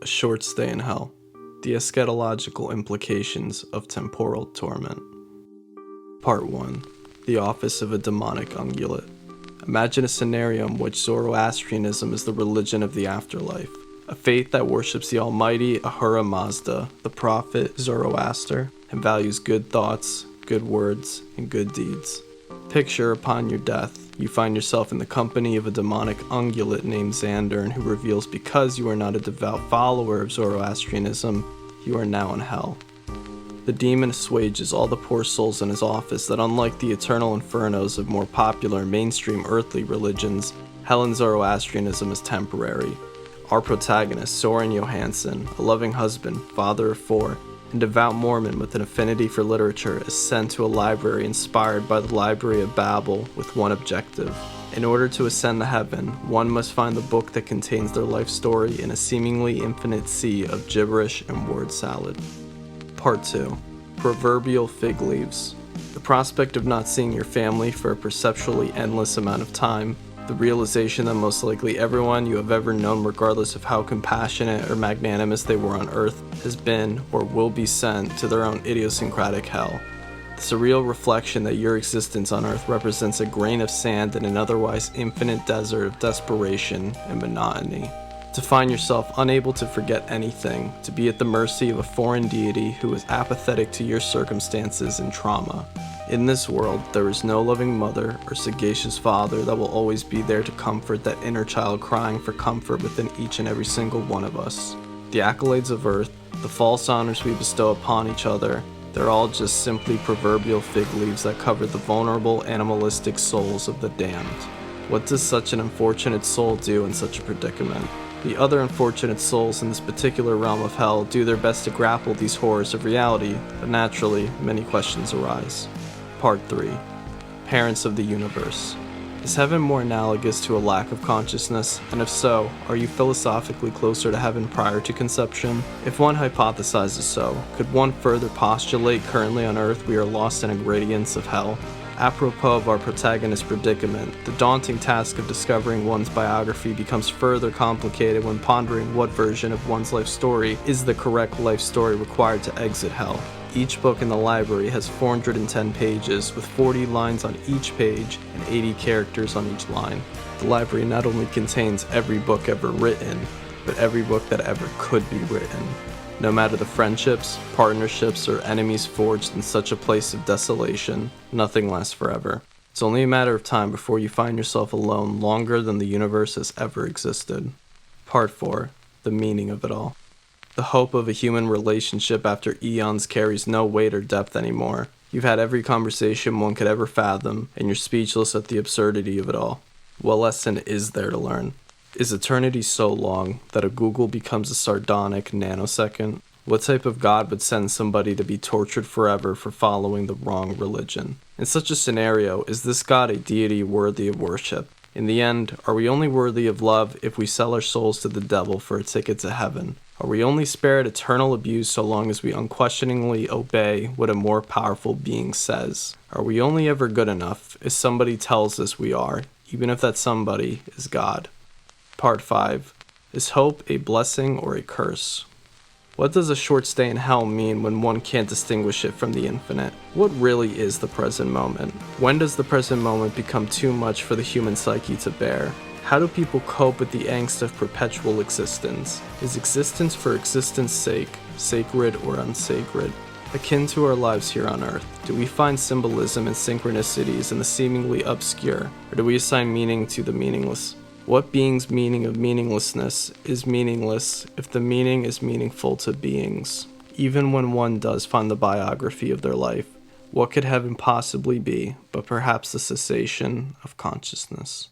A short stay in hell. The eschatological implications of temporal torment. Part 1. The office of a demonic ungulate. Imagine a scenario in which Zoroastrianism is the religion of the afterlife, a faith that worships the almighty Ahura Mazda, the prophet Zoroaster, and values good thoughts, good words, and good deeds. Picture upon your death, you find yourself in the company of a demonic ungulate named Xander, and who reveals because you are not a devout follower of Zoroastrianism, you are now in hell. The demon assuages all the poor souls in his office that, unlike the eternal infernos of more popular mainstream earthly religions, hell in Zoroastrianism is temporary. Our protagonist, Soren Johansson, a loving husband, father of 4, and devout Mormon with an affinity for literature, is sent to a library inspired by the Library of Babel with one objective. In order to ascend to heaven, one must find the book that contains their life story in a seemingly infinite sea of gibberish and word salad. Part 2. Proverbial fig leaves. The prospect of not seeing your family for a perceptually endless amount of time, the realization that most likely everyone you have ever known, regardless of how compassionate or magnanimous they were on earth, has been or will be sent to their own idiosyncratic hell. The surreal reflection that your existence on earth represents a grain of sand in an otherwise infinite desert of desperation and monotony. To find yourself unable to forget anything, to be at the mercy of a foreign deity who is apathetic to your circumstances and trauma. In this world, there is no loving mother or sagacious father that will always be there to comfort that inner child crying for comfort within each and every single one of us. The accolades of earth, the false honors we bestow upon each other, they're all just simply proverbial fig leaves that cover the vulnerable animalistic souls of the damned. What does such an unfortunate soul do in such a predicament? The other unfortunate souls in this particular realm of hell do their best to grapple these horrors of reality, but naturally, many questions arise. Part 3. Parents of the universe. Is heaven more analogous to a lack of consciousness? And if so, are you philosophically closer to heaven prior to conception? If one hypothesizes so, could one further postulate currently on earth we are lost in a gradients of hell? Apropos of our protagonist's predicament, the daunting task of discovering one's biography becomes further complicated when pondering what version of one's life story is the correct life story required to exit hell. Each book in the library has 410 pages, with 40 lines on each page and 80 characters on each line. The library not only contains every book ever written, but every book that ever could be written. No matter the friendships, partnerships, or enemies forged in such a place of desolation, nothing lasts forever. It's only a matter of time before you find yourself alone longer than the universe has ever existed. Part 4. The meaning of it all. The hope of a human relationship after eons carries no weight or depth anymore. You've had every conversation one could ever fathom, and you're speechless at the absurdity of it all. What lesson is there to learn? Is eternity so long that a Google becomes a sardonic nanosecond? What type of God would send somebody to be tortured forever for following the wrong religion? In such a scenario, is this God a deity worthy of worship? In the end, are we only worthy of love if we sell our souls to the devil for a ticket to heaven? Are we only spared eternal abuse so long as we unquestioningly obey what a more powerful being says? Are we only ever good enough if somebody tells us we are, even if that somebody is God? Part 5. Is hope a blessing or a curse? What does a short stay in hell mean when one can't distinguish it from the infinite? What really is the present moment? When does the present moment become too much for the human psyche to bear? How do people cope with the angst of perpetual existence? Is existence for existence sake, sacred or unsacred? Akin to our lives here on earth, do we find symbolism and synchronicities in the seemingly obscure, or do we assign meaning to the meaningless? What being's meaning of meaninglessness is meaningless if the meaning is meaningful to beings? Even when one does find the biography of their life, what could heaven possibly be but perhaps the cessation of consciousness?